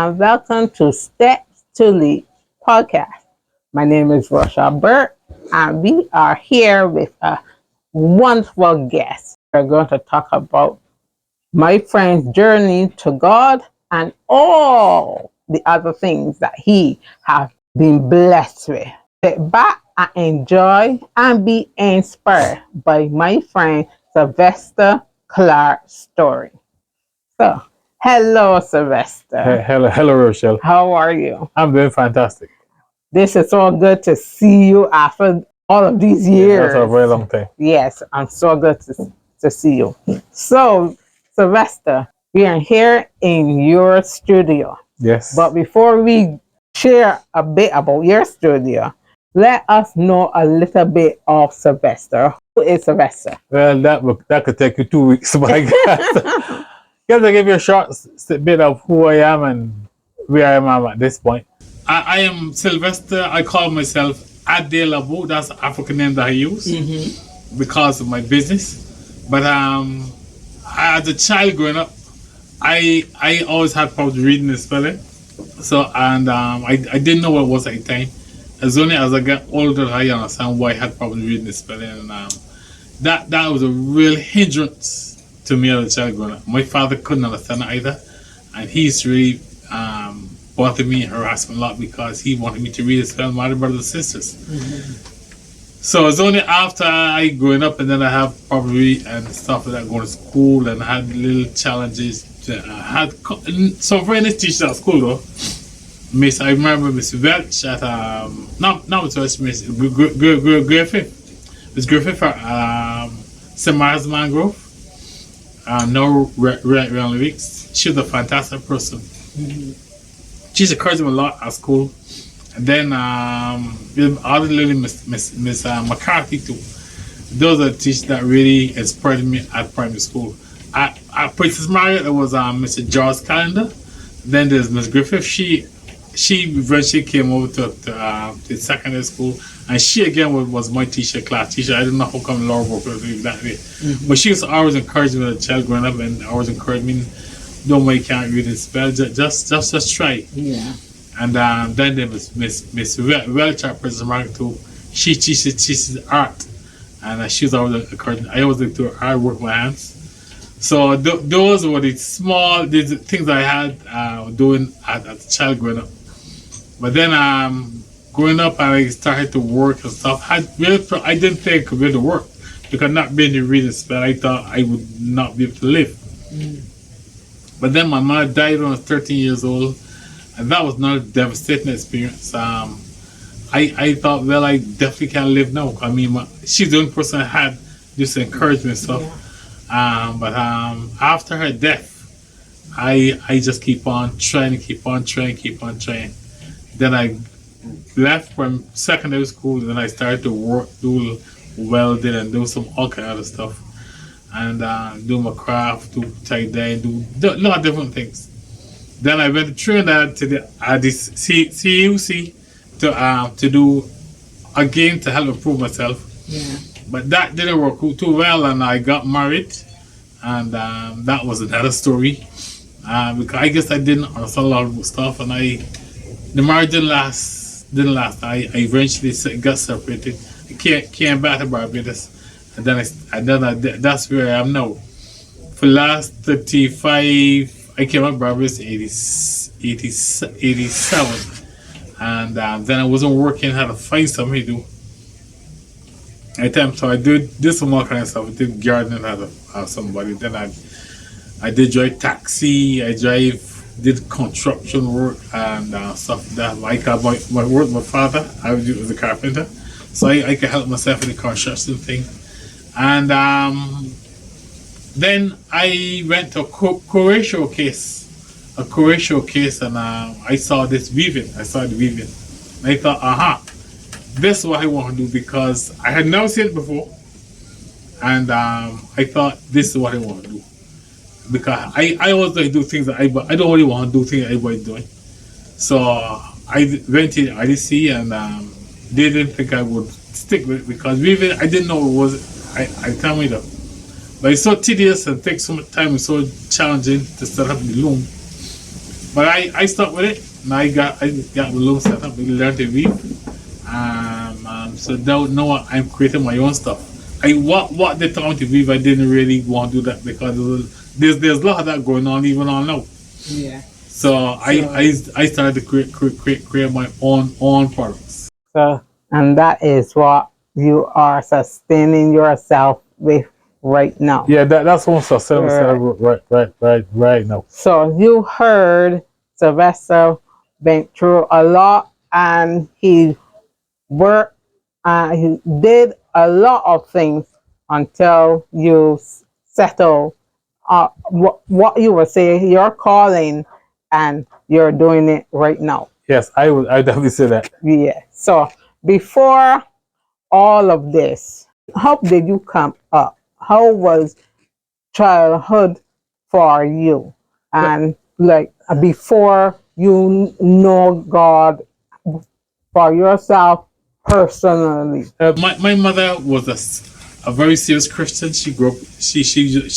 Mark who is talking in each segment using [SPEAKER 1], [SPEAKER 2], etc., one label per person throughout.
[SPEAKER 1] and welcome to Steps to Leap Podcast. My name is Rochelle, and we are here with a wonderful guest. We're going to talk about my friend's journey to God and all the other things that he has been blessed with. Sit back and enjoy and be inspired by my friend Sylvester Clarke's story. So, hello, Sylvester.
[SPEAKER 2] Hello, Rochelle.
[SPEAKER 1] How are you?
[SPEAKER 2] I'm doing fantastic.
[SPEAKER 1] This is so good to see you after all of these years.
[SPEAKER 2] That's a very long time.
[SPEAKER 1] Yes, I'm so good to see you. So, Sylvester, we are here in your studio.
[SPEAKER 2] Yes.
[SPEAKER 1] But before we share a bit about your studio, let us know a little bit of Sylvester. Who is Sylvester?
[SPEAKER 2] Well, that could take you 2 weeks, but I guess I give you a short bit of who I am and where I am at this point. I am Sylvester. I call myself Adelabu. That's the African name that I use because of my business. But as a child growing up, I always had problems reading and spelling. So I didn't know what it was at the time. As only as I got older, I understand why I had problems reading and spelling, and that was a real hindrance to me as a child growing up. My father couldn't understand it either, and he's really bothered me and harassed me a lot because he wanted me to read and spell my other brothers and sisters. So it's only after I growing up and then I have probably and stuff like that, going to school and had little challenges. I had some very nice teachers at school though. I remember Miss Welch at not Miss Welch, Miss Griffith. Miss Griffith at St. Mary's Mangrove. No Ryan Weeks. She was a fantastic person. She's encouraged me a lot at school. And then other little Miss McCarthy too. Those are the teachers that really inspired me at primary school. At Princess Margaret, there was Mr. George Calendar. Then there's Miss Griffith. She eventually came over to secondary school, and she again was my class teacher. I don't know how come Laura worked with me that way, but she was always encouraging me as a child growing up, and always encouraged me, don't worry, you can't read and spell, just try.
[SPEAKER 1] Yeah. And
[SPEAKER 2] then there was Miss Welch at Princess Margaret too. She teaches art, and she was always encouraging. I always like to art, work my hands. So those were the things I had doing as a child growing up. But then growing up, I started to work and stuff. I didn't think I could be able to work because not being able to read and spell, I thought I would not be able to live. But then my mother died when I was 13 years old, and that was not a devastating experience. I thought, well, I definitely can't live now. I mean, she's the only person that had this encouragement and stuff. Yeah. But after her death, I just keep on trying. Then I left from secondary school, and then I started to work, do welding and do all kind of other stuff. And do my craft, do tie-dye, do a lot of different things. Then I went to Trinidad to the CUC to do again to help improve myself.
[SPEAKER 1] Yeah.
[SPEAKER 2] But that didn't work too well, and I got married, and that was another story. Because I guess I didn't understand a lot of stuff, and the marriage didn't last. I eventually got separated. I came back to Barbados, and then that's where I am now. For the last 35, I came back to Barbados in 87, and then I wasn't working. Had to find something to do. So I did some more kind of stuff. I did gardening, had to have somebody. Then I did drive taxi. Did construction work and stuff like that. Like my father, I was a carpenter, so I could help myself in the construction thing. And then I went to a Croatia case, and I saw this weaving. I saw the weaving, and I thought, this is what I want to do, because I had never seen it before, and I thought this is what I want to do. Because I always like do things that I don't really want to do things that everybody's doing. So I went to IDC, and they didn't think I would stick with it because weaving, I didn't know what it was. I tell me that. But it's so tedious and takes so much time and so challenging to set up the loom. But I stuck with it, and I got the loom set up. We learned to weave. So now I'm creating my own stuff. What they taught me to weave, I didn't really want to do that because there's a lot of that going on even on now.
[SPEAKER 1] Yeah.
[SPEAKER 2] So I started to create my own products.
[SPEAKER 1] So, and that is what you are sustaining yourself with right now.
[SPEAKER 2] Yeah, that's what I'm sustaining right now.
[SPEAKER 1] So you heard Sylvester went through a lot, and he worked, he did a lot of things until you settle what you were saying, your calling, and you're doing it right now.
[SPEAKER 2] Yes, I definitely say that.
[SPEAKER 1] Yeah. So before all of this, how did you come up? How was childhood for you? And like before you know God for yourself personally.
[SPEAKER 2] My mother was a very serious Christian. She grew up. She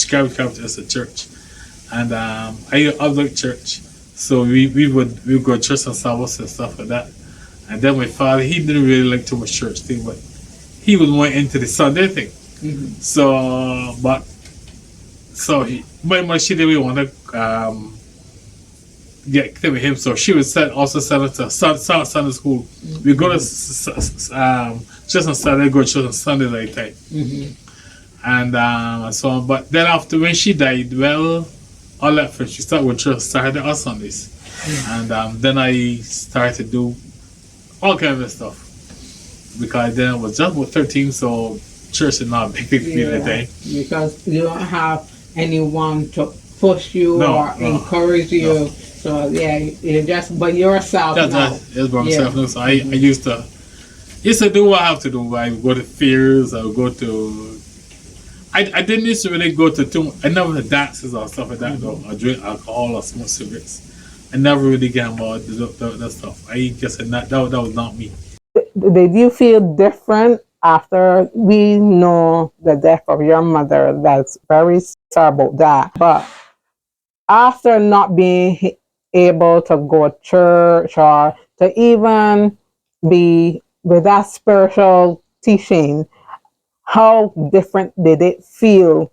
[SPEAKER 2] carried as a church, and I like church. So we would go to church on Sabbath and stuff like that. And then my father, he didn't really like too much church thing, but he was more into the Sunday thing.
[SPEAKER 1] Mm-hmm.
[SPEAKER 2] My she didn't really want to get connected with him, so she would also send us to Sunday school. Mm-hmm. We go to just on Saturday, go to church on Sunday night time. Mm-hmm. And so on. But then after when she died, well, all that friends, she started with church Saturday or Sundays. Mm-hmm. And then I started to do all kinds of stuff because then I was just about 13, so church is not a big deal at that time. Because
[SPEAKER 1] you don't have anyone to push you or encourage you. No. So yeah, you just by yourself.
[SPEAKER 2] That's by myself now. So I used to do what I have to do. I would go to fairs. I would go to. I didn't used to really go to I never had dances or stuff like that. Mm-hmm. Or drink alcohol or smoke cigarettes. I never really got involved with that stuff. I just said that was not me.
[SPEAKER 1] Did you feel different after we know the death of your mother? That's very sorry about that. But after not being able to go to church or to even be with that spiritual teaching, how different did it feel?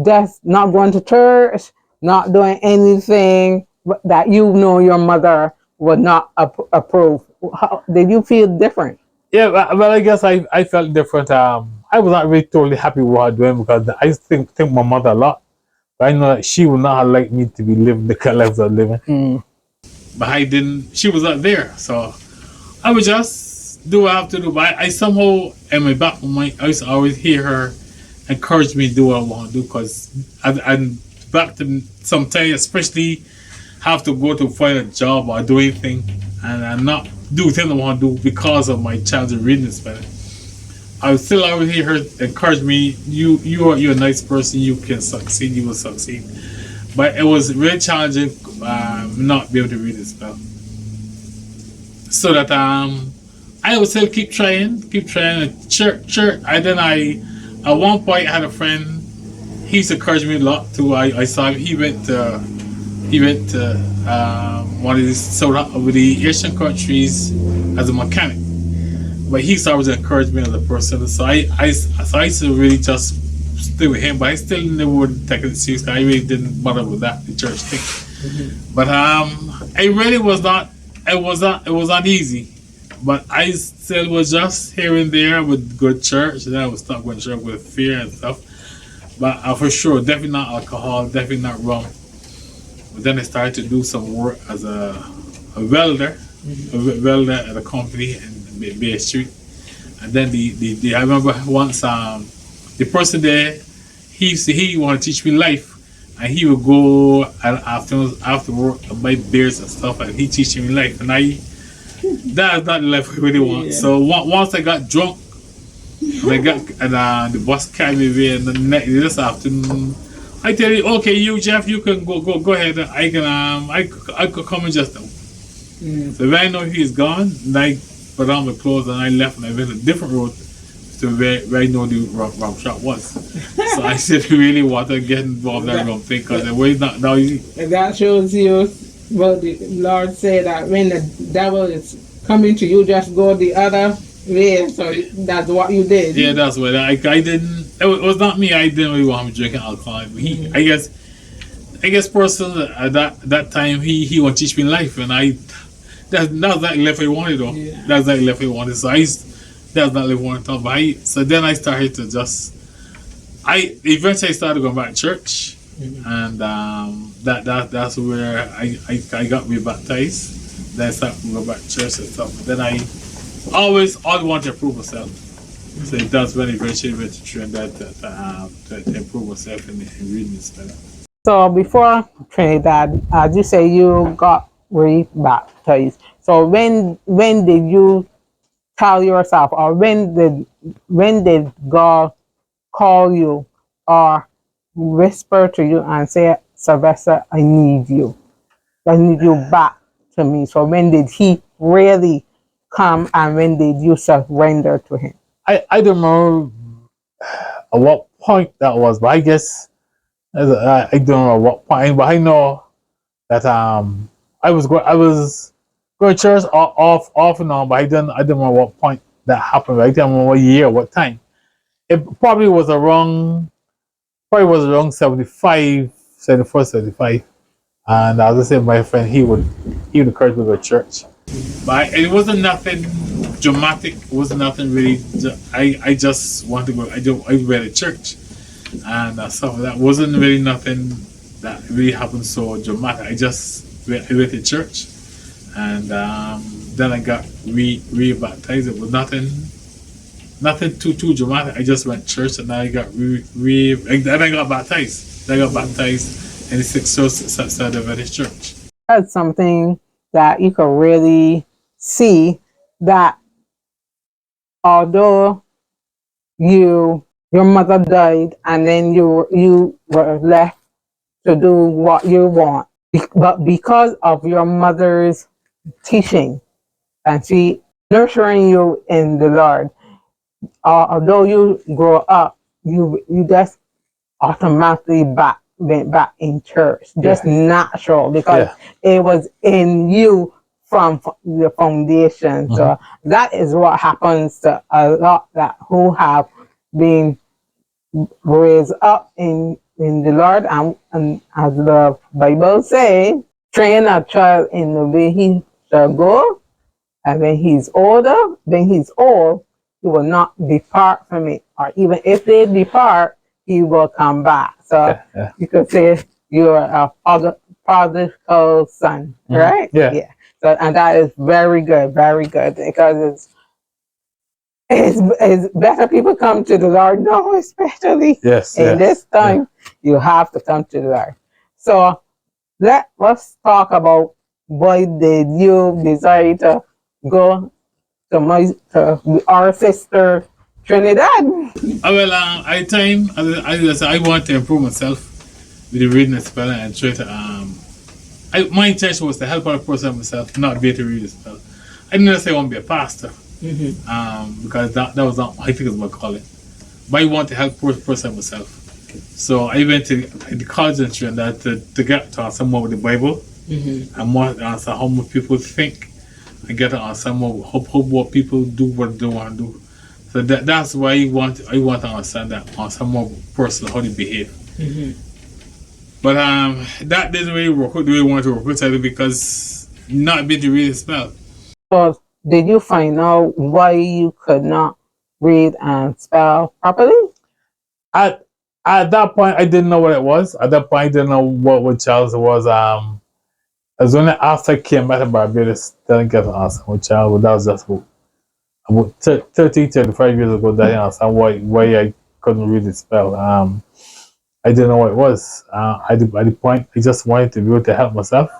[SPEAKER 1] Just not going to church, not doing anything that you know your mother would not approve. How, did you feel different?
[SPEAKER 2] Yeah, well, I guess I felt different. I was not really totally happy with what I was doing because I think my mother a lot. But I know that she would not have liked me to be living the kind of life I was living. Mm. But I didn't. She was not there, so I would just do what I have to do. But I somehow, in my back of my mind, I used to always hear her encourage me to do what I want to do because I'm back to sometimes, especially have to go to find a job or do anything and not do things I want to do because of my challenge of reading Spanish. I would still always hear her encourage me. You're a nice person. You can succeed. You will succeed. But it was really challenging not be able to read and spell. So that I would still keep trying. Church. At one point I had a friend. He used to encourage me a lot too. I saw him. He went to one of these over the Asian countries as a mechanic. But he always encouraged me as a person. So I used to really just stay with him, but I still never would take it serious. I really didn't bother with that, the church thing. Mm-hmm. But it really was not. It was not easy. But I still was just here and there. I would go to church, and then I would start going to church with fear and stuff. But for sure, definitely not alcohol, definitely not rum. But then I started to do some work as a welder, a welder at a company in Bay Street. And then I remember once the person there, he wanted to teach me life, and he would go after work and buy beers and stuff, and he teaching me life, and that's not the life I really want. Yeah. So once I got drunk, the bus carried me away, and this afternoon, I tell you, okay, you Jeff, you can go ahead. I could come in just now. Mm. So when I know he's gone, and I put on my clothes and I left, and I went a different road to where I know the rum shop was. So I said, really want to get involved in that rum thing because the way not now easy.
[SPEAKER 1] And that shows you Well, the Lord said that when the devil is coming to you, just go the other way. So that's what you did.
[SPEAKER 2] Yeah, that's what I didn't. It was not me. I didn't really want him drinking alcohol. He, I guess, personally at that time he wanted to teach me life, and that's not exactly life I wanted though. Yeah. That's exactly life I wanted. So that's not life I wanted to talk about. So then I started to I eventually started going back to church, and that's where I got rebaptized. Then I started going back to church and stuff. Then I always wanted to improve myself. So that's when I eventually went to Trinidad to improve myself in reading and spelling.
[SPEAKER 1] So before Trinidad, as you say, you got rebaptized. So when did you tell yourself, or when did God call you or whisper to you and say, Sylvester, I need you back to me? So when did he really come, and when did you surrender to him?
[SPEAKER 2] I don't know at what point that was, but I guess I don't know at what point, but I know that I was going to church off and on, but I don't know what point that happened. I don't know what year, what time. It probably was around 75, 74, 75. And as I said, my friend, he would encourage me to go to church. But it wasn't nothing dramatic. It wasn't nothing really. I just want to go. I went to church, and stuff like that wasn't really nothing that really happened so dramatic. I went to church, and then I got re-baptized. It was nothing too dramatic. I just went to church, and then I got and I got baptized. Then I got baptized in the Sixth Adventist Church.
[SPEAKER 1] That's something that you can really see, that although your mother died and then you were left to do what you want, but because of your mother's teaching and she nurturing you in the Lord, although you grow up, you just automatically went back in church, just natural, because it was in you from the foundation. So that is what happens to a lot that who have been raised up in the Lord, and as the Bible say, train a child in the way he shall go, and when he's old, he will not depart from it, or even if they depart, he will come back. So you could say you're a prodigal son, right? Yeah. So, and that is very good, because it's better people come to the Lord now, especially in this time. You have to come to the Lord. So let's talk about why did you decide to go to our sister Trinidad?
[SPEAKER 2] I want to improve myself with the reading and spelling, and try to my intention was to help other person myself, not be able to read and spell. I didn't necessarily want to be a pastor, because that was not I think it's my calling. But I want to help person myself. So I went to the college in Trinidad to get to understand more with the Bible, and more to understand how more people think, and get to understand more how what people do, what they want to do. So that's why I want to understand that, understand more personal how they behave. But that didn't really work out the way I wanted to work out, because not being to read and spell.
[SPEAKER 1] So did you find out why you could not read and spell properly?
[SPEAKER 2] At that point, I didn't know what it was. At that point, I didn't know what Charles was. It was only after I came back to Barbados that I got to ask what Charles was. That was just about 30, 35 years ago that I understand why I couldn't read and spell. I didn't know what it was. At the point, I just wanted to be able to help myself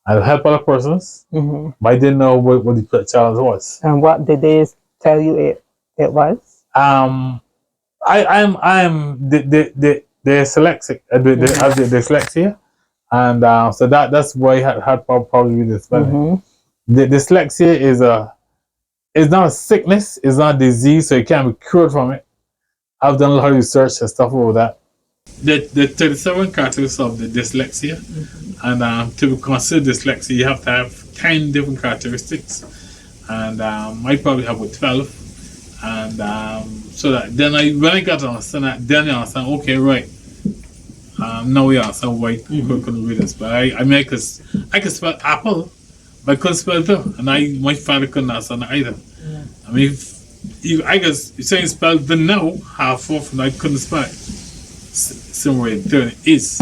[SPEAKER 2] and help other persons, but I didn't know what the challenge was.
[SPEAKER 1] And what did they tell you it was?
[SPEAKER 2] I'm the dyslexic, the dyslexia, and so that's why I had probably with the spelling. The dyslexia is not a sickness, it's not a disease, so you can't be cured from it. I've done a lot of research and stuff over that. the 37 characteristics of the dyslexia, and to consider dyslexia, you have to have 10 different characteristics, and I probably have with 12, and so that then when I got to understand that, then I understand. Okay, right. Now we understand why people couldn't read this, but I mean, I could spell apple, but I couldn't spell the, and my father couldn't understand it either.
[SPEAKER 1] Yeah.
[SPEAKER 2] I mean, I guess you're saying spell the now half off, and I couldn't spell it. Same way the is.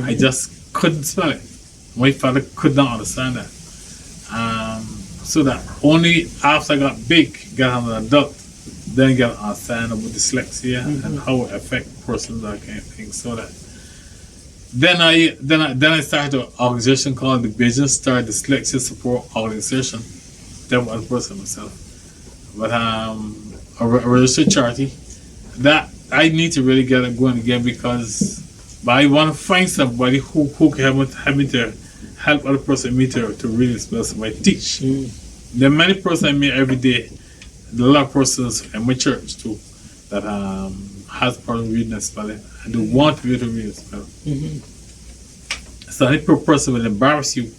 [SPEAKER 2] I just couldn't spell it. My father could not understand that. So that only after I got big, got an adult, then I got to understand about dyslexia and how it affects persons, that kind of thing. So that then I started an organization called the Business Star Dyslexia Support Organization. That was person myself. But a registered charity that I need to really get it going again, because but I want to find somebody who can help me to help other person me to really spell, so I teach. There are many persons I meet every day. There are a lot of persons in my church too that has problem reading and spelling, and they want to be able to read and spell. So any person will embarrass you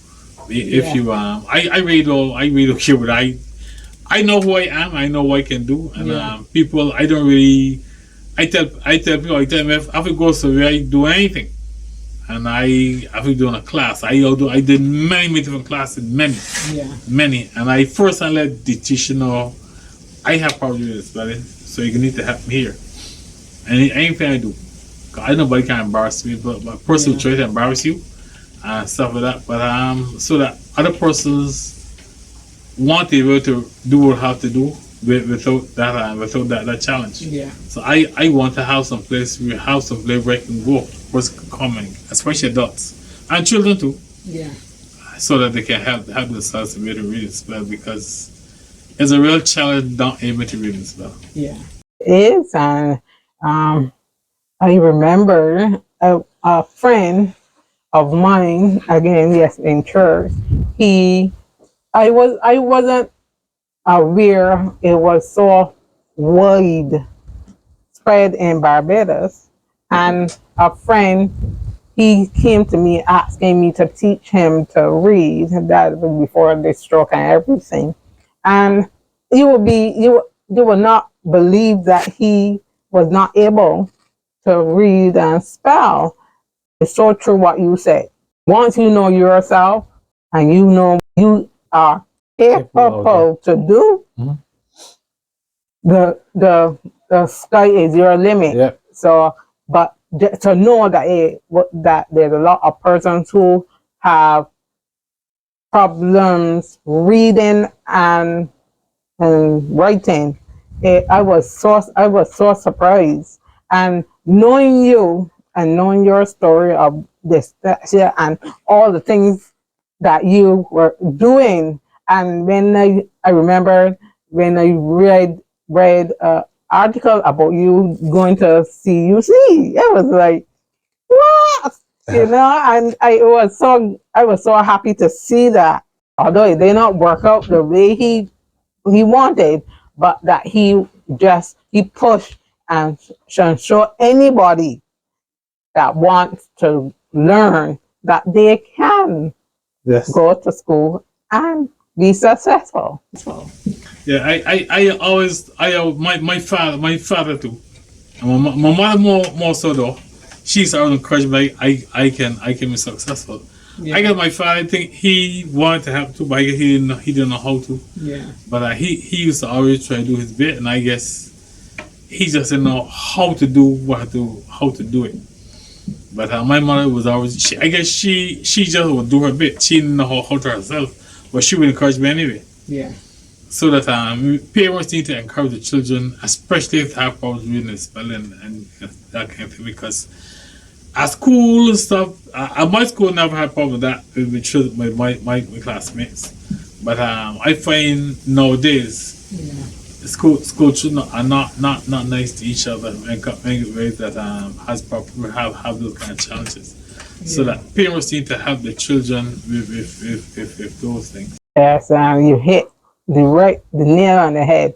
[SPEAKER 2] if you I read okay, but I know who I am, I know what I can do, and people I don't really I tell people, I tell them if I go somewhere I do anything. And I doing a class. I did many different classes, many. And I let the teacher know I have problems with spelling, so you need to help me here. And anything I do, I nobody can embarrass me, but a person will try to embarrass you and stuff like that. But so that other persons want to be able to do what I have to do without that challenge. Yeah. So I want to have some place where I can go, person can come in, especially adults and children too. Yeah. So that they can help themselves to be able to read and spell, because it's a real challenge not able to read and spell. Yeah.
[SPEAKER 1] It is, and I remember a friend of mine, again, yes, in church. I wasn't aware it was so wide spread in Barbados, and a friend, he came to me asking me to teach him to read. That was before the stroke and everything, and you will not believe that he was not able to read and spell. It's so true what you said. Once you know yourself and you know you are capable to do, the sky is your limit. Yeah. So, but to know that there's a lot of persons who have problems reading and writing, I was so surprised. And knowing you and knowing your story of dyslexia and all the things that you were doing, and when I remember when I read an article about you going to CUC, it was like, what? And I was so happy to see that, although it did not work out the way he wanted, but that he pushed and show anybody that wants to learn that they can go to school and be successful.
[SPEAKER 2] Yeah, I always my father too. And my mother more so though. She's always encouraged me. I can be successful. Yeah. I guess my father, I think he wanted to help too, but he didn't know how to. Yeah. But he used to always try to do his bit, and I guess he just didn't know how to do it. But my mother was always, I guess she just would do her bit. She didn't know how to herself, but she would encourage me anyway. Yeah. So that parents need to encourage the children, especially if they have problems reading and spelling and that kind of thing, because at school and stuff, at my school never had problem with that with my classmates. But I find nowadays school children are not nice to each other and ways that have those kind of challenges. Yeah. So that parents need to help the children with those things.
[SPEAKER 1] Yes, you hit the nail on the head.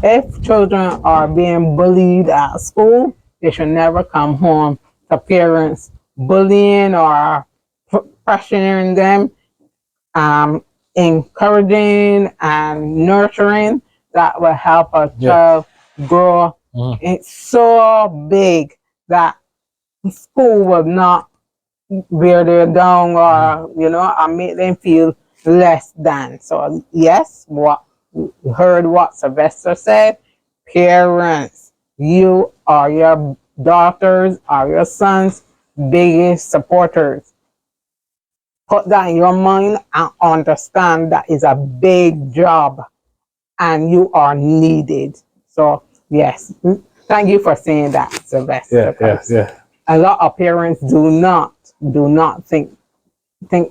[SPEAKER 1] If children are being bullied at school, they should never come home to parents bullying or pressuring them, encouraging and nurturing. That will help a child grow. It's so big that school will not wear them down or, or make them feel less than. So yes, what you heard what Sylvester said, parents, you are your daughters or your sons' biggest supporters. Put that in your mind and understand that is a big job and you are needed. So yes, thank you for saying that, Sylvester.
[SPEAKER 2] Yeah.
[SPEAKER 1] A lot of parents do not think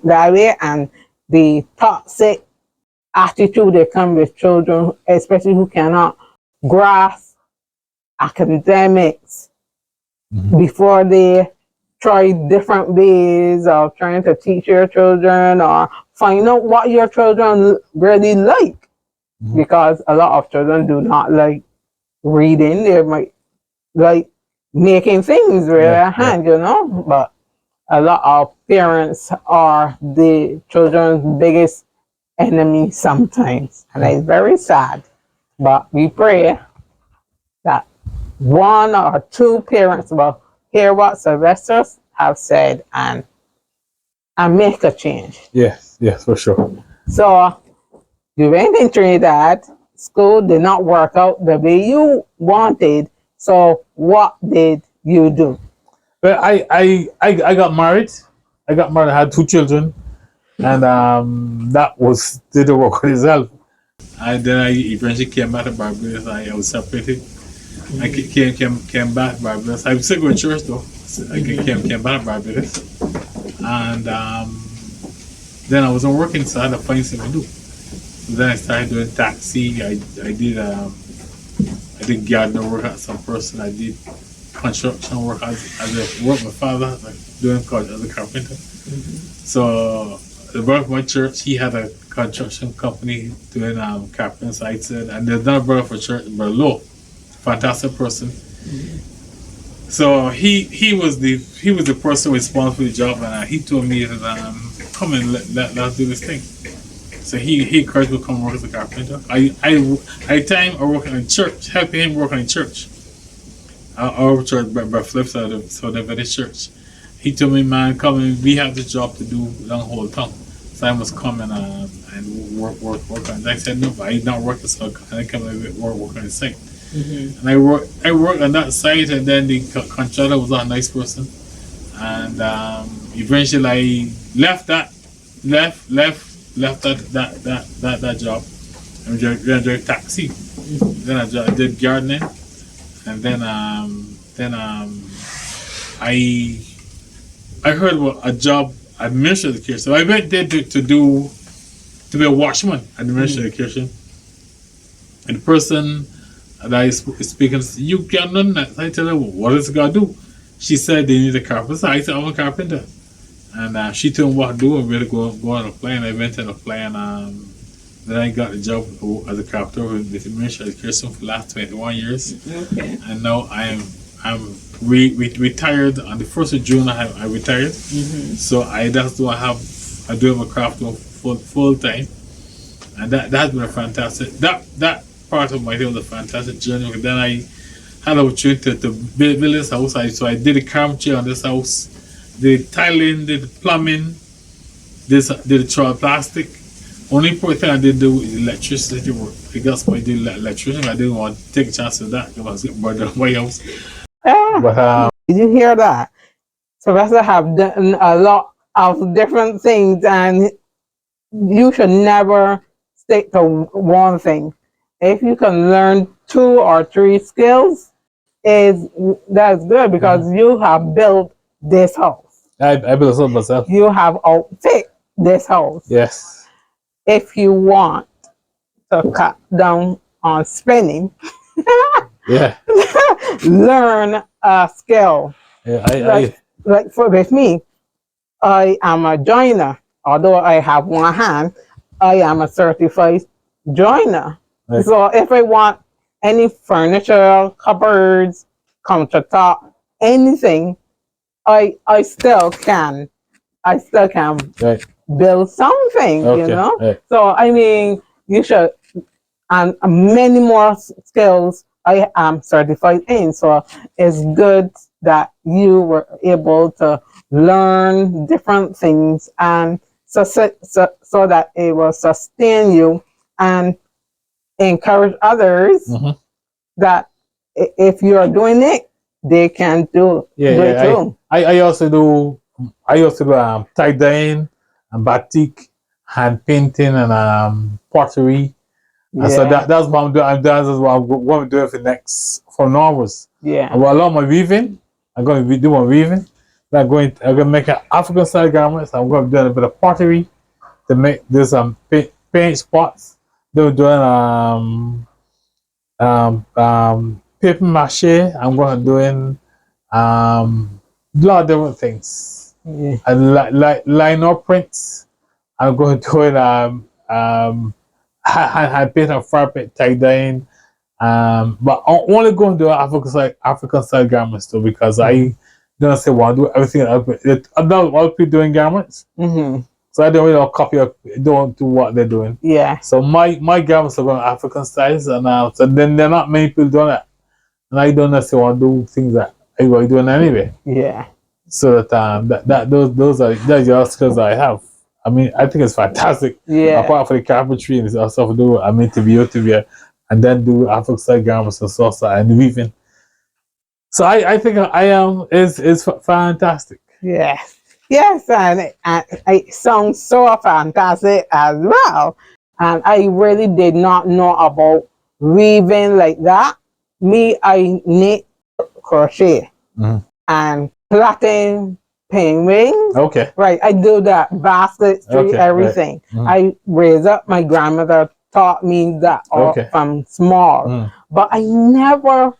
[SPEAKER 1] that way, and the toxic attitude that comes with children, especially who cannot grasp academics before they try different ways of trying to teach your children or find out what your children really like. Because a lot of children do not like reading. They might like making things with their hand, but a lot of parents are the children's biggest enemy sometimes. And it's very sad. But we pray that one or two parents will hear what Sylvester have said and make a change.
[SPEAKER 2] Yes, for sure.
[SPEAKER 1] So you went in Trinidad, school did not work out the way you wanted. So what did you do?
[SPEAKER 2] Well, I got married. I had 2 children, and that didn't work with itself. And then I eventually came back to Barbados. I was separated. I came back to Barbados. I'm still going to church though. So I came back to Barbados, and then I wasn't working, so I had to find something to do. So then I started doing taxi. I did gardener work at some person. I did construction work as a work my father, like doing as a carpenter. So the brother of my church, he had a construction company doing carpenter sites, and there's another brother for church, Brother Lowe, fantastic person. So he was the person responsible for the job, and he told me that come and let's do this thing. So he encouraged me to come work as a carpenter. I time I work in church, helping him work in church. Our church, by Flips, so the Village Church. He told me, man, come in, we have this job to do the whole time. So I must come and work on it. I said, no, but I'm not working, so I come and work on the site. And I worked on that site, and then the contractor was a nice person. And eventually I left that job and drove taxi. Then I did gardening. And then I heard about a job at Ministry of Education. So I went there to be a watchman at the Ministry of Education. And the person that I was speaking said, you can't run that. I tell her, well, what is it going to do? She said they need a carpenter. So I said, I'm a carpenter. And she told me what to do and where to go and apply. And I went and applied, and then I got a job as a carpenter with the Ministry of Education for the last 21 years. Okay. And now I'm retired on the 1st of June. I retired. So I do my craft full time, and that has been a fantastic. That part of my day was a fantastic journey. Then I had an opportunity to build this house. So I did the carpentry on this house, the tiling, did the plumbing, did the plastic. Only important thing I didn't do is electricity work. I guess I did electrician. I didn't want to take a chance of that because I was getting burned out of my house. But
[SPEAKER 1] did you hear that? Sylvester have done a lot of different things, and you should never stick to one thing. If you can learn 2 or 3 skills, that's good, because you have built this house.
[SPEAKER 2] I built it myself.
[SPEAKER 1] You have outfit this house.
[SPEAKER 2] Yes.
[SPEAKER 1] If you want to cut down on spending, learn a skill. Like with me, I am a joiner. Although I have one hand, I am a certified joiner. Right. So if I want any furniture, cupboards, countertop, anything, I still can
[SPEAKER 2] Right.
[SPEAKER 1] build something, you
[SPEAKER 2] Okay.
[SPEAKER 1] know.
[SPEAKER 2] Right.
[SPEAKER 1] So I mean, you should, and many more skills I am certified in. So it's good that you were able to learn different things, and so that it will sustain you and encourage others
[SPEAKER 2] Mm-hmm.
[SPEAKER 1] that if you are doing it, they can do it
[SPEAKER 2] Yeah.
[SPEAKER 1] too.
[SPEAKER 2] I also do. Tie dyeing and batik, hand painting, and pottery. And so
[SPEAKER 1] Yeah,
[SPEAKER 2] that's what I'm doing. That's what I'm going to do for from onwards.
[SPEAKER 1] yeah.
[SPEAKER 2] Well, along my weaving, I'm going to be doing weaving. I'm going to make an African style garments. I'm going to be doing a bit of pottery to make this paint spots. They're doing paper mache. I'm going to doing a lot of different things.
[SPEAKER 1] Yeah.
[SPEAKER 2] And lino prints. I'm going to doing hand paint and fabric tie dyeing. But I'm only going to do African style garments though, because I don't say want to do everything. I'm not all people doing garments,
[SPEAKER 1] Mm-hmm.
[SPEAKER 2] so I don't really copy or don't do what they're doing.
[SPEAKER 1] Yeah.
[SPEAKER 2] So my garments are going African styles, and so then there are not many people doing it, and I don't necessarily want to do things that everybody doing anyway.
[SPEAKER 1] Yeah.
[SPEAKER 2] So that those are the skills I have. I mean, I think it's fantastic.
[SPEAKER 1] Yeah.
[SPEAKER 2] Apart from the carpentry and stuff to do, I mean, to be and then do African style garments and salsa and weaving. So I think I am is fantastic.
[SPEAKER 1] Yes. Yes, and it sounds so fantastic as well. And I really did not know about weaving like that. Me, I knit, crochet, and plaiting penguins.
[SPEAKER 2] Okay.
[SPEAKER 1] Right, I do that, baskets,
[SPEAKER 2] Okay,
[SPEAKER 1] everything.
[SPEAKER 2] right.
[SPEAKER 1] I raised up, my grandmother taught me that all
[SPEAKER 2] Okay.
[SPEAKER 1] from small. But I never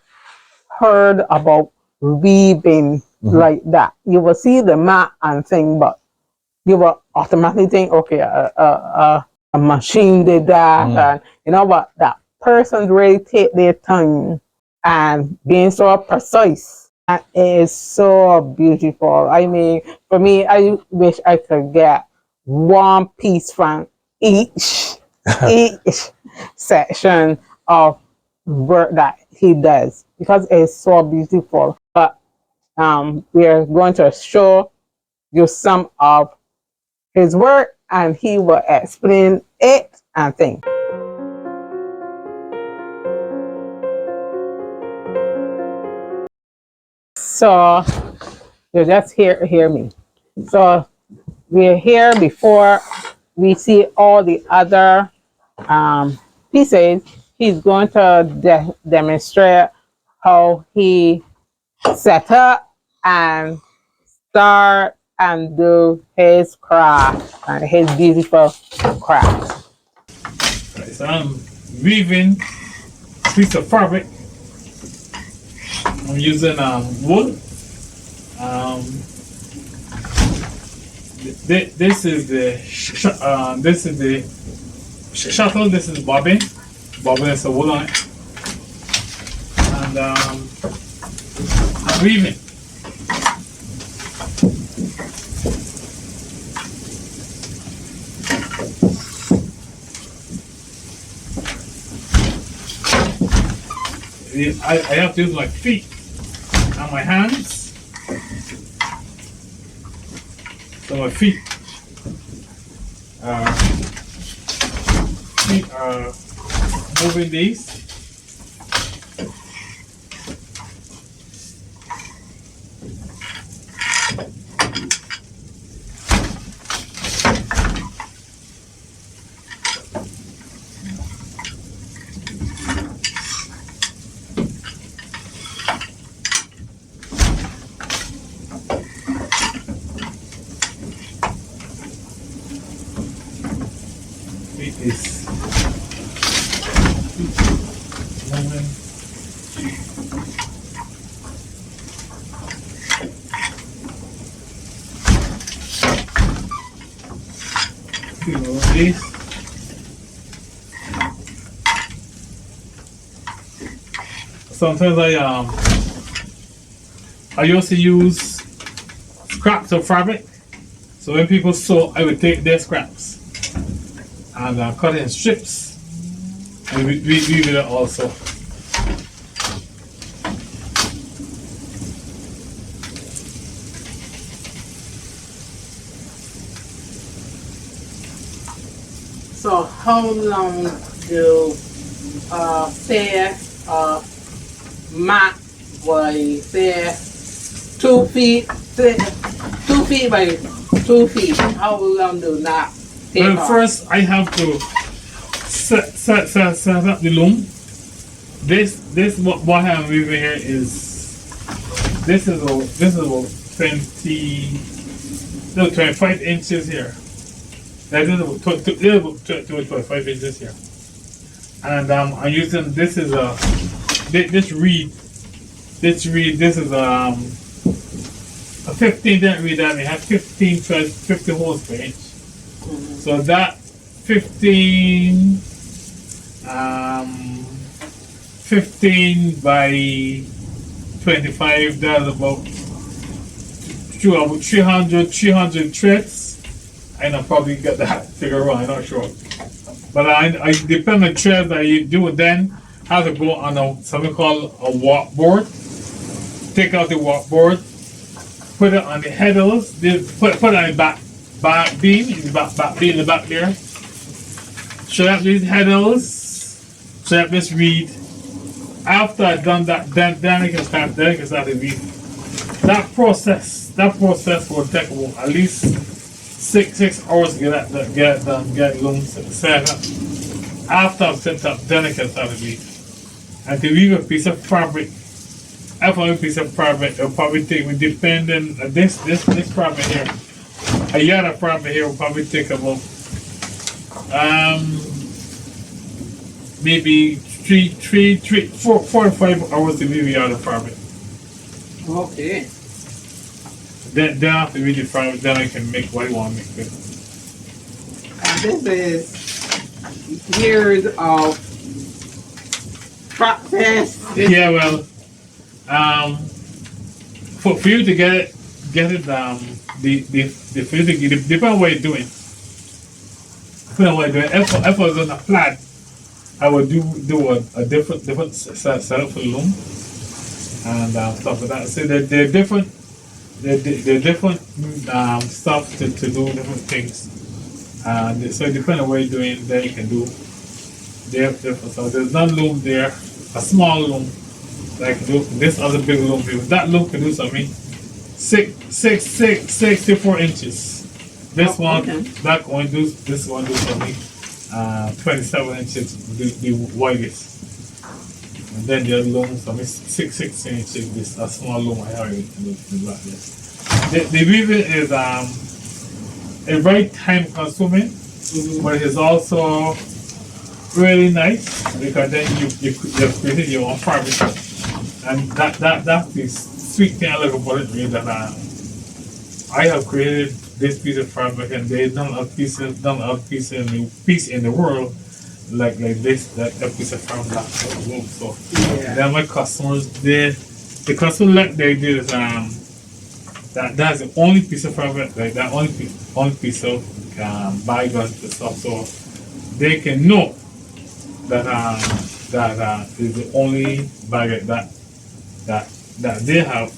[SPEAKER 1] heard about weaving like that. You will see the mat and thing, but you will automatically think, okay, a machine did that, and you know what? That person really take their time and being so precise. And it is so beautiful. I mean, for me, I wish I could get one piece from each section of work that he does, because it's so beautiful. But we are going to show you some of his work, and he will explain it and things. So you just hear me. So we're here before we see all the other pieces. He's going to demonstrate how he set up and start and do his craft and his beautiful craft.
[SPEAKER 2] Right, so I'm weaving a piece of fabric. I'm using wool. This is the shuttle. This is bobbin. Bobbin is a wool on it, and I'm weaving. I have to use my feet and my hands. So my feet are moving these. Is moving. This. Sometimes I I used to use scraps of fabric. So when people sew, I would take their scraps and cut it in strips and we weave it also.
[SPEAKER 1] So how long do say mat by say 2 feet, say 2 feet by 2 feet? How long do that take?
[SPEAKER 2] Well,
[SPEAKER 1] off?
[SPEAKER 2] first I have to set up the loom. This what I'm weaving here is this is about 25 inches here. That is about 25 inches here. And I'm using this is this reed. This is a 15 dent reed and it has 15 threads, 50 holes per inch. So that 15 by 25, that's about 300 threads. I know probably get that figure wrong, I'm not sure. But I depend on the threads that you do, then have to go on something called a warp board. Take out the warp board, put it on the headers, put it on the back beam, in the back beam in the back there. Straight up these headers, straight up this reed. After I've done that, then I can start the weave. That process will take about at least 6 hours to get it done, get loom set up. After I've set up, then I can start the weave. And to weave a piece of fabric, if I have a piece of fabric, it'll probably take me, depending on this fabric here, a yard of fabric here will probably take about maybe 4 or 5 hours to weave a yard of fabric.
[SPEAKER 1] Okay.
[SPEAKER 2] Then after weave the fabric, then I can make what I want to make with it.
[SPEAKER 1] And this is years of practice.
[SPEAKER 2] Yeah, well, for you to get it, depending on what you're doing. If I was on a flat, I would do a different setup for the loom and stuff like that. So they're different. They're different stuff to do different things. And so depending on what you're doing, then you can do different. So there's one loom there, a small loom, like this other big loom. That loom can do something 64 inches. This one,
[SPEAKER 1] okay.
[SPEAKER 2] that one do this one do something 27 inches, the widest. And then the other loom something 16 inches. This a small loom I have in like this. The weaving is a very time consuming, but it's also really nice because then you've created your own fabric, and that's the sweet thing I like about it. Really, that I have created this piece of fabric, and there's none other piece in the world like this that piece of fabric that so
[SPEAKER 1] Yeah.
[SPEAKER 2] then my customers, the customer like they do is that's the only piece of fabric, like that only piece of bygone stuff, so they can know that is the only bag that they have,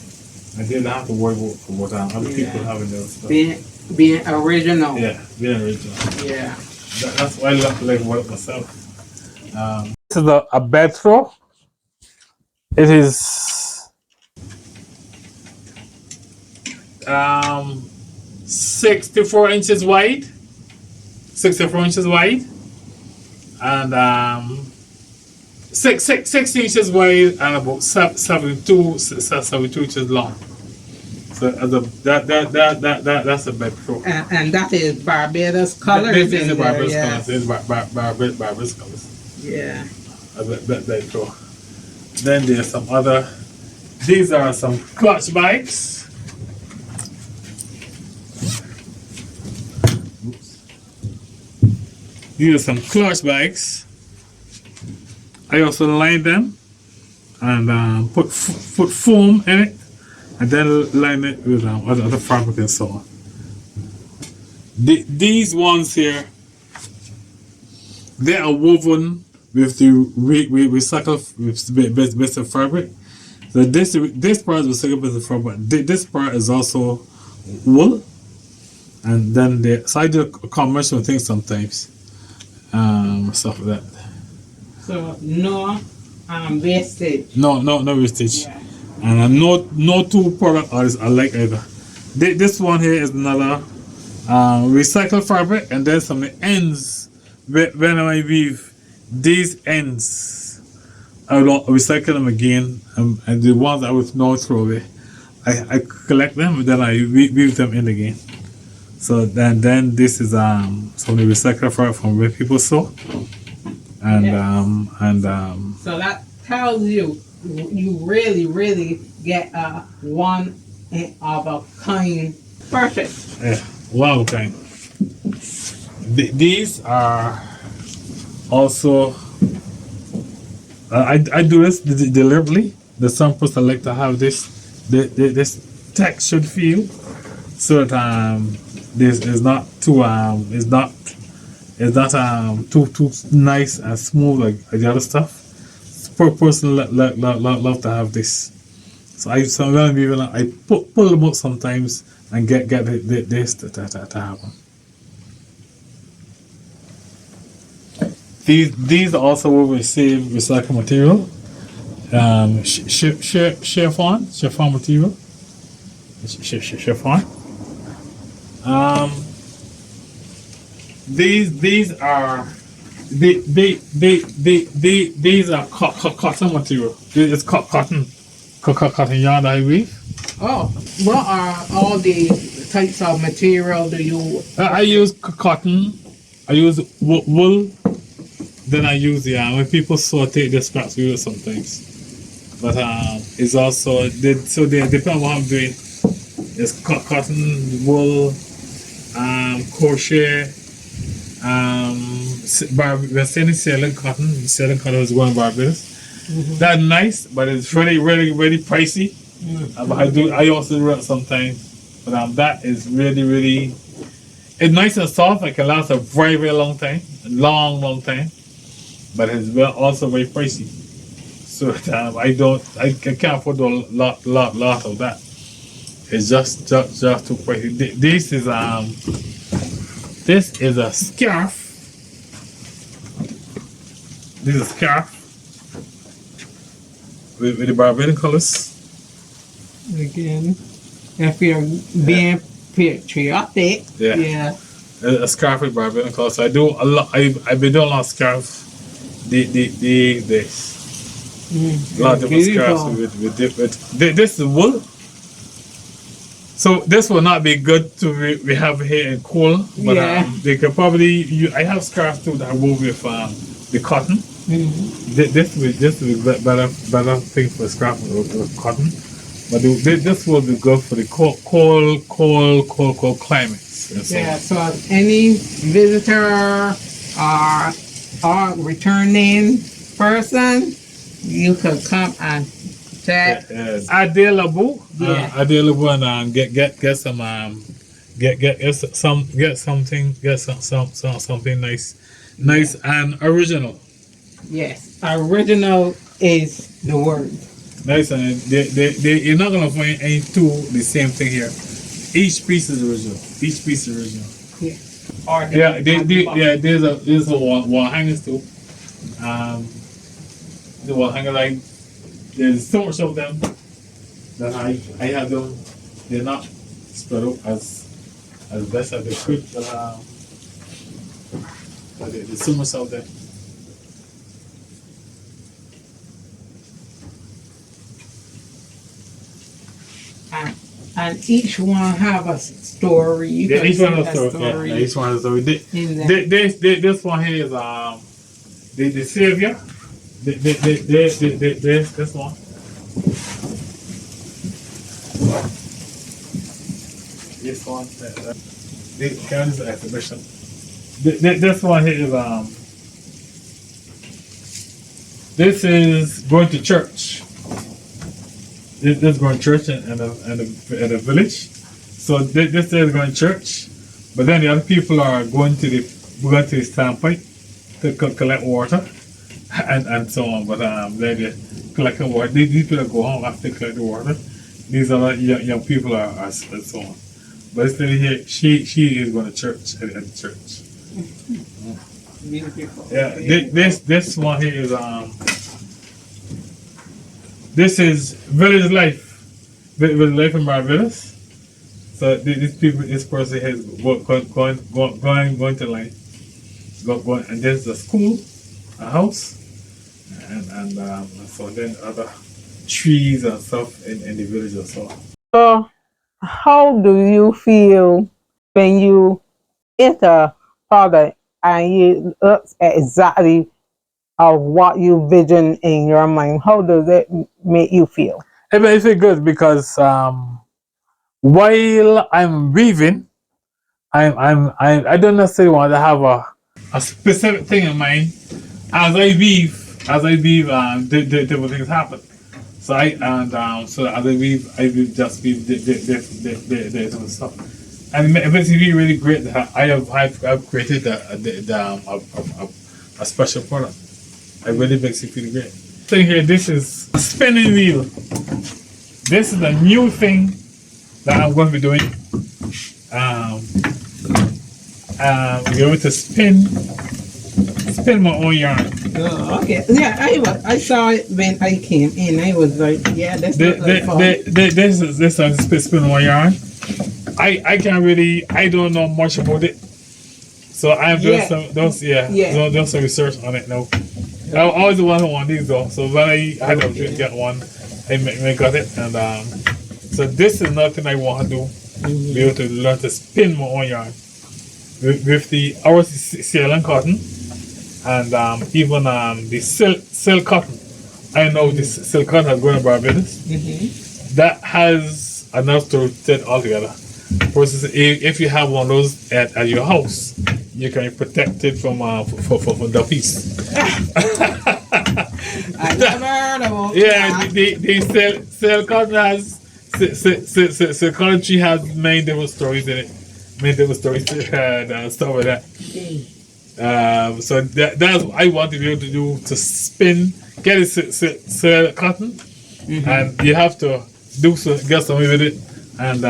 [SPEAKER 2] and they don't have to worry about what other people have in their stuff.
[SPEAKER 1] Being original.
[SPEAKER 2] Yeah, being original.
[SPEAKER 1] Yeah.
[SPEAKER 2] That's why I love to like work myself. This is a bed throw. It is 64 inches wide. 64 inches wide. And 60 inches wide and about 72 inches long. So that's a bed throw.
[SPEAKER 1] And that is Barbados colors.
[SPEAKER 2] This is
[SPEAKER 1] in
[SPEAKER 2] the
[SPEAKER 1] there,
[SPEAKER 2] Barbados
[SPEAKER 1] yeah.
[SPEAKER 2] colors. This is Barbados colors.
[SPEAKER 1] Yeah.
[SPEAKER 2] A bed throw. Then there's some other. These are some clutch bikes. These are some clutch bikes. I also line them and put foam in it and then line it with other fabric and so on. These ones here, they are woven with the recycled with bits of fabric. So this part is recycled bits of fabric. This part is also wool, and then so I do a combination of things sometimes, stuff like that.
[SPEAKER 1] So no wastage.
[SPEAKER 2] No wastage.
[SPEAKER 1] Yeah.
[SPEAKER 2] And no two product are alike either. This one here is another recycled fabric, and then some ends. When I weave these ends, I will recycle them again, and the ones I would now throw away, I collect them and then I weave them in again. So then this is some of the recycled fabric from where people sew, and
[SPEAKER 1] yes. So that tells you really get one of a kind. Perfect.
[SPEAKER 2] Yeah, one of a kind. These are also I do this deliberately. There's some person like to have this textured feel, so that this is not too too nice and smooth like the other stuff. Per person love to have this. So I pull them out sometimes and get this to happen. These are also will receive recycled material. Chiffon material. Chiffon. These are cotton material. It's cotton yarn I weave.
[SPEAKER 1] Oh, what are all the types of material do you?
[SPEAKER 2] I use cotton. I use wool. Then I use when people take the scraps we use sometimes. But it's also so they depend on what I'm doing. It's cotton, wool, crochet. We're selling cotton. Selling cotton is going Barbados. Mm-hmm. That's nice, but it's really pricey. Mm-hmm. But I also do it sometimes. But that is really it's nice and soft. It can last a very long time, long time. But it's also very pricey. So I can't afford a lot of that. It's just too pricey. This is a scarf. This is a scarf with the Barbadian colors.
[SPEAKER 1] Again, if you're being patriotic, yeah.
[SPEAKER 2] A scarf with Barbadian colors. So I do a lot. I've been doing a lot of scarves. This. A lot of different scarves with this is wool. So this will not be good to we have here in cool, but they could probably. I have scarves too that I wove with the cotton. Mm-hmm. This will be better thing for scarf with cotton, but this will be good for the cold climates.
[SPEAKER 1] Yeah. So any visitor or returning person, you could come and check.
[SPEAKER 2] Adelabu, Adelabu, and get something nice and original.
[SPEAKER 1] Yes, original is the word.
[SPEAKER 2] Nice, and you're not gonna find any two the same thing here. Each piece is original. Yeah. There's a wall hangers too. The wall hanger, like there's so much of them that I have them. They're not spread out as best as they could, but there's so much out there.
[SPEAKER 1] And each one have a story.
[SPEAKER 2] Each one has a story. Each one has a story. This one here is the Savior. This one. This one. This is an exhibition. This one here is this is going to church. This going to church in the village. So this day is going to church, but then the other people are going to the standpipe to collect water and so on. But they're collecting water. These people go home after collect the water. These other young people are and so on. But this lady here, she is going to church at the church.
[SPEAKER 1] Beautiful.
[SPEAKER 2] Yeah, this one here is this is village life. Village life in Barbados. So this person is going to line, and there's a school, a house, and so then other trees and stuff in the village as well.
[SPEAKER 1] So, how do you feel when you enter product and you look at exactly of what you vision in your mind? How does it make you feel?
[SPEAKER 2] It makes me good because while I'm weaving, I don't necessarily want to have a specific thing in mind. As I weave, different things happen. So so as I weave just weave the different stuff. And it makes me really great that I've created a special product. It really makes me feel great. Thing here, this is a spinning wheel. This is a new thing that I'm going to be doing. Be able to spin my own yarn.
[SPEAKER 1] Oh, okay. Yeah, I saw it when I came in. I was like, yeah, that's fun.
[SPEAKER 2] This is spin my yarn. I can't really, I don't know much about it. So I've done some research on it now. I always want these though. So when I had to get one, I got it. And so this is nothing I want to do. Be able to learn to spin my own yarn with the our ceiling cotton and even the silk cotton. I know this silk cotton has grown in Barbados. That has enough to set all together. Versus if you have one of those at your house, you can protect it from the piece.
[SPEAKER 1] I never heard about that.
[SPEAKER 2] The silk cotton has psychology has many different stories in it. Many different stories and stuff like that. So that's what I want to be able to do, to spin, get it silk cotton, and you have to get some with it, and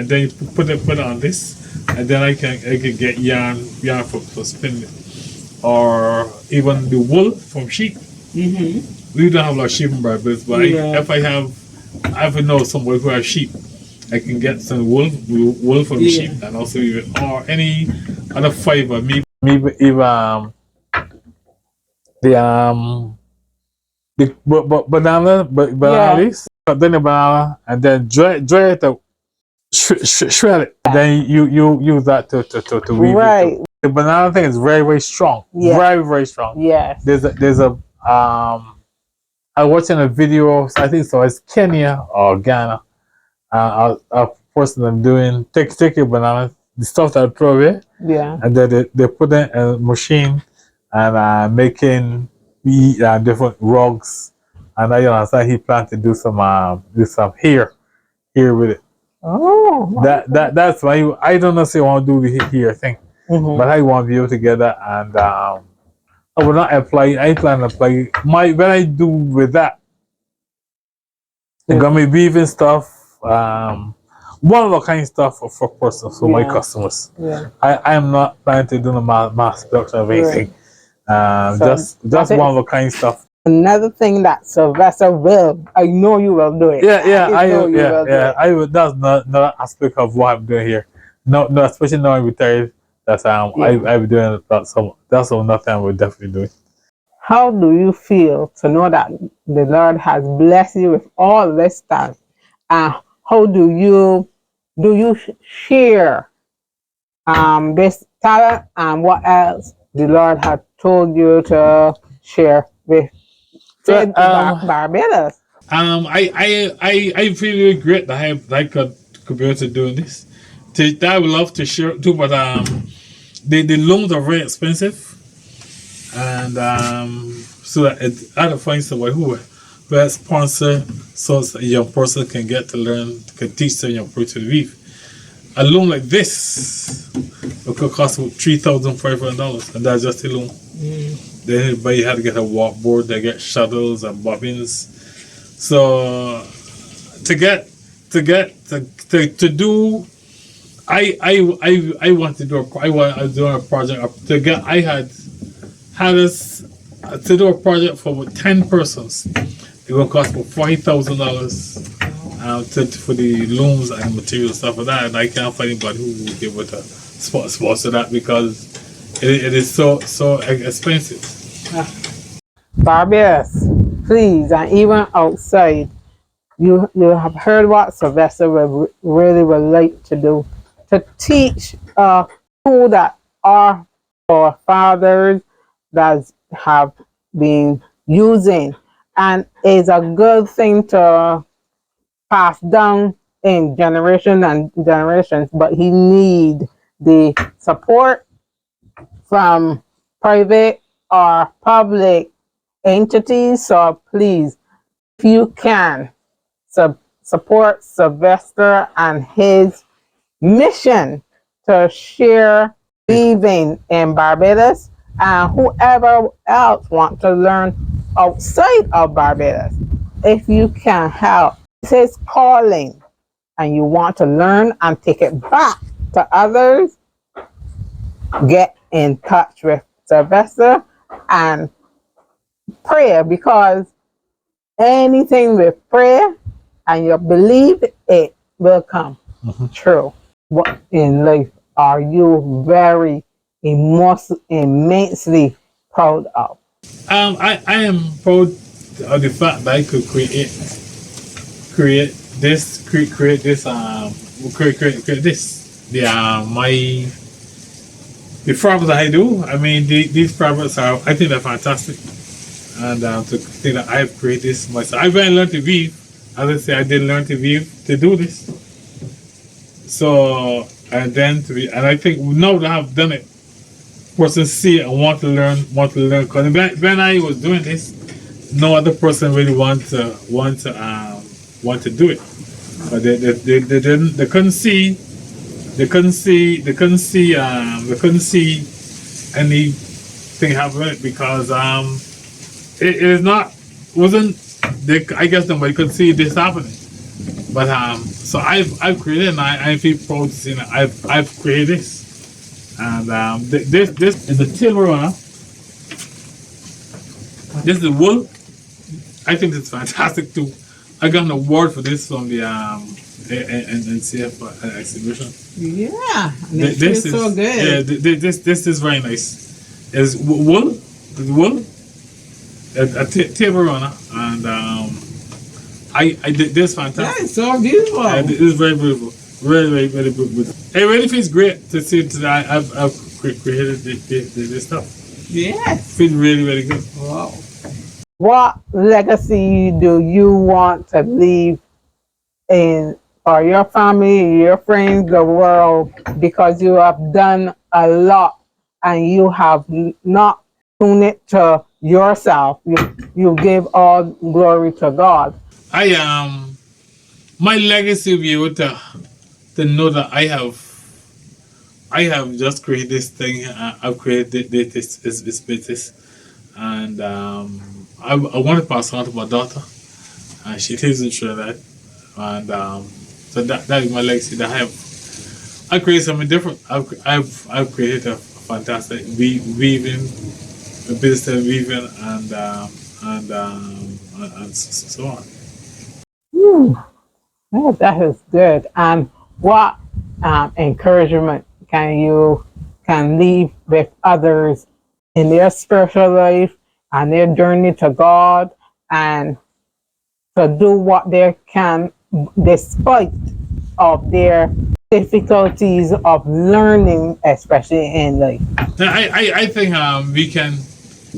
[SPEAKER 2] then you put it on this, and then I can get yarn for spinning it, or even the wool from sheep. We don't have a lot of sheep in Barbados, but if I know somebody who has sheep, I can get some wool from the sheep, and also even or any other fiber, maybe even the banana leaves, then the banana, and then dry it out, shred it, and then you use that to weave it. The banana thing is very, very strong, very, very strong. There's a I watched in a video, I think so, it's Kenya or Ghana. A person them doing take a banana, the stuff that I throw away, and then they put it in a machine and making different rugs, and I understand he planned to do some hair with it. That's why I don't necessarily want to do the hair thing, but I want to be able to get that, and I will not apply. I plan to apply when I do with that. I'm gonna be weaving stuff. One of the kind of stuff for personal, for my customers. I am not planning to do the mass production of anything. Just one of the kind of stuff.
[SPEAKER 1] Another thing that Sylvester will, I know you will do it.
[SPEAKER 2] I would. That's not aspect of what I'm doing here. No, especially now I'm retired. That's I'll be doing that. So that's nothing I would definitely do.
[SPEAKER 1] How do you feel to know that the Lord has blessed you with all this stuff? How do you share this talent, and what else the Lord has told you to share with Barbados?
[SPEAKER 2] I feel really great that I could be able to do this. I would love to share too, but the loans are very expensive, and so that I had to find somebody who best sponsor so a young person can get to learn, can teach the young person to weave. A loom like this, it could cost about $3,500, and that's just a loom. Then everybody had to get a walkboard, they get shuttles and bobbins. So to do, I want to do I was doing a project to get. I had us to do a project for about 10 persons. It will cost about $40,000 for the looms and material stuff like that. And I can't find anybody who will give it a sponsor that because it is so expensive.
[SPEAKER 1] Barbados, please, and even outside, you have heard what Sylvester would really would like to do to teach who that are our fathers that have been using, and it's a good thing to pass down in generations and generations, but he need the support from private or public entities. So please, if you can, support Sylvester and his mission to share weaving in Barbados, and whoever else want to learn outside of Barbados. If you can help, it's his calling, and you want to learn and take it back to others, get in touch with Sylvester and prayer, because anything with prayer and you believe, it will come true. What in life are you very immensely proud of?
[SPEAKER 2] I am proud of the fact that I could create this. The fabrics I do. I mean, these fabrics are. I think they're fantastic, and to think that I've created this myself. I didn't learn to weave. As I say, I didn't learn to weave to do this. So and I think now that I've done it, person see it and want to learn. Because when I was doing this, no other person really want to do it, but they didn't. They couldn't see anything happening because it is not wasn't. I guess nobody could see this happening, but so I've created, and I feel proud to see that I've created this, and this is the tail runner. This is wool. I think it's fantastic too. I got an award for this from the NCF exhibition.
[SPEAKER 1] Yeah,
[SPEAKER 2] this is
[SPEAKER 1] so good.
[SPEAKER 2] Yeah, this is very nice. It's wool, a table runner, and I did this fantastic.
[SPEAKER 1] That is so beautiful.
[SPEAKER 2] It is very beautiful, really beautiful. It really feels great to see that I've created this stuff.
[SPEAKER 1] Yes,
[SPEAKER 2] feels really good.
[SPEAKER 1] Wow. What legacy do you want to leave for your family, your friends, the world? Because you have done a lot and you have not tuned it to yourself. You give all glory to God.
[SPEAKER 2] My legacy will be able to know that I have just created this thing. I've created this business, and I want to pass on to my daughter, and she isn't sure that, and so that is my legacy. That I created something different. I've created a fantastic weaving, a business weaving, and so on.
[SPEAKER 1] Oh, that is good. And what encouragement can you leave with others in their spiritual life and their journey to God, and to do what they can despite of their difficulties of learning, especially in life?
[SPEAKER 2] I think we can,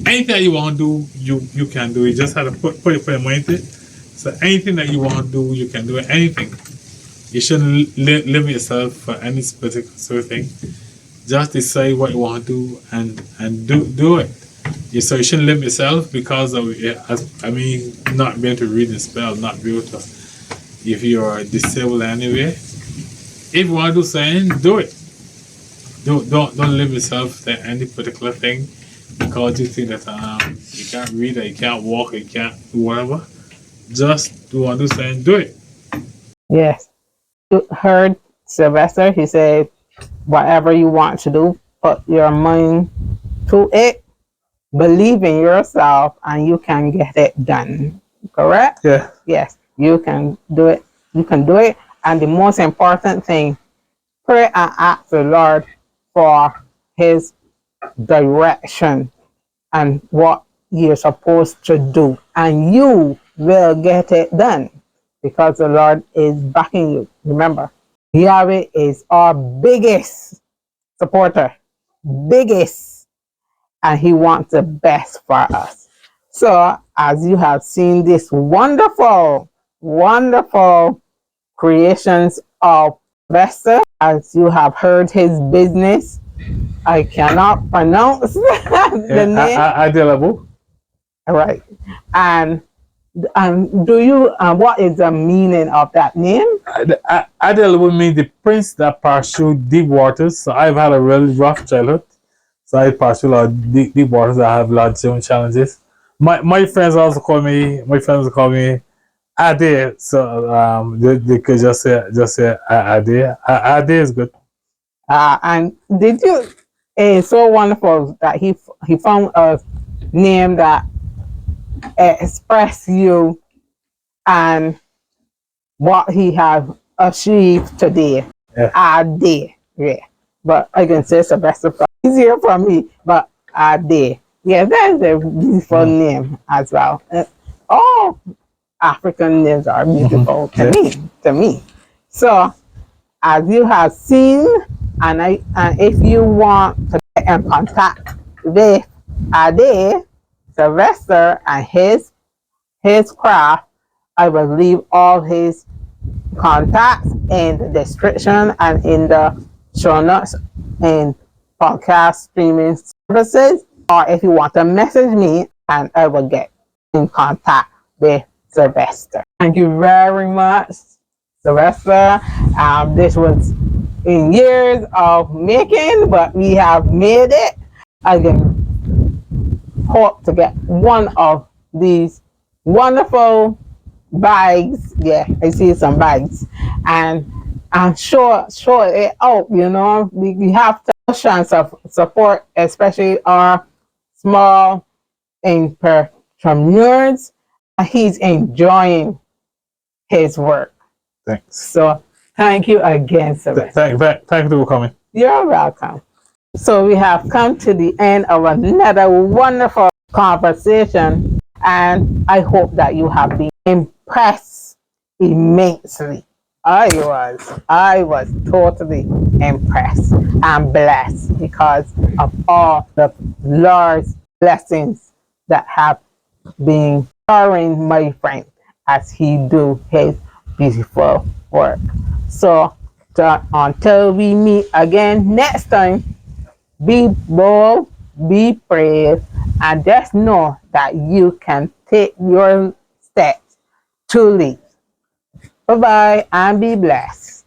[SPEAKER 2] anything that you want to do, you can do. You just have to put your mind to it. So anything that you want to do, you can do it. Anything. You shouldn't limit yourself for any specific sort of thing. Just decide what you want to do and do it. So you shouldn't limit yourself because of not being able to read and spell, not be able to. If you're disabled anyway, if you want to do something, do it. Don't limit yourself to any particular thing because you think that you can't read or you can't walk or you can't do whatever. Just do want to do something, do it.
[SPEAKER 1] Yes. You heard Sylvester, he said, whatever you want to do, put your mind to it, believe in yourself, and you can get it done. Correct?
[SPEAKER 2] Yeah.
[SPEAKER 1] Yes, you can do it. You can do it. And the most important thing, pray and ask the Lord for his direction and what you're supposed to do. And you will get it done because the Lord is backing you. Remember, Yahweh is our biggest supporter, biggest, and he wants the best for us. So as you have seen this wonderful, wonderful creations of Sylvester, as you have heard his business, I cannot pronounce the name.
[SPEAKER 2] Adelabu.
[SPEAKER 1] Right. And do you, what is the meaning of that name?
[SPEAKER 2] Adelabu means the prince that passed through deep waters. So I've had a really rough childhood. So I passed through a lot of deep waters. I have lots of challenges. My friends also call me. My friends call me Ade. So they could just say Ade. Ade is good.
[SPEAKER 1] And did you? It's so wonderful that he found a name that express you and what he have achieved today.
[SPEAKER 2] Yeah.
[SPEAKER 1] Ade. Yeah. But I can say Sylvester easier for me. But Ade. Yeah, that's a beautiful name as well. All African names are beautiful to me. So as you have seen, and if you want to get in contact with Ade, Sylvester, and his craft, I will leave all his contacts in the description and in the show notes in podcast streaming services. Or if you want to message me, and I will get in contact with Sylvester. Thank you very much, Sylvester. This was in years of making, but we have made it. I can hope to get one of these wonderful bags. Yeah, I see some bags, and I'm sure it out. You know, we have to chance of support, especially our small entrepreneurs. He's enjoying his work.
[SPEAKER 2] Thanks.
[SPEAKER 1] So thank you again, Sylvester.
[SPEAKER 2] Thank you for coming.
[SPEAKER 1] You're welcome. So we have come to the end of another wonderful conversation, and I hope that you have been impressed immensely. I was totally impressed and blessed because of all the Lord's blessings that have been showering my friend as he do his beautiful work. So until we meet again next time, be bold, be brave, and just know that you can take your steps to leap. Bye-bye and be blessed.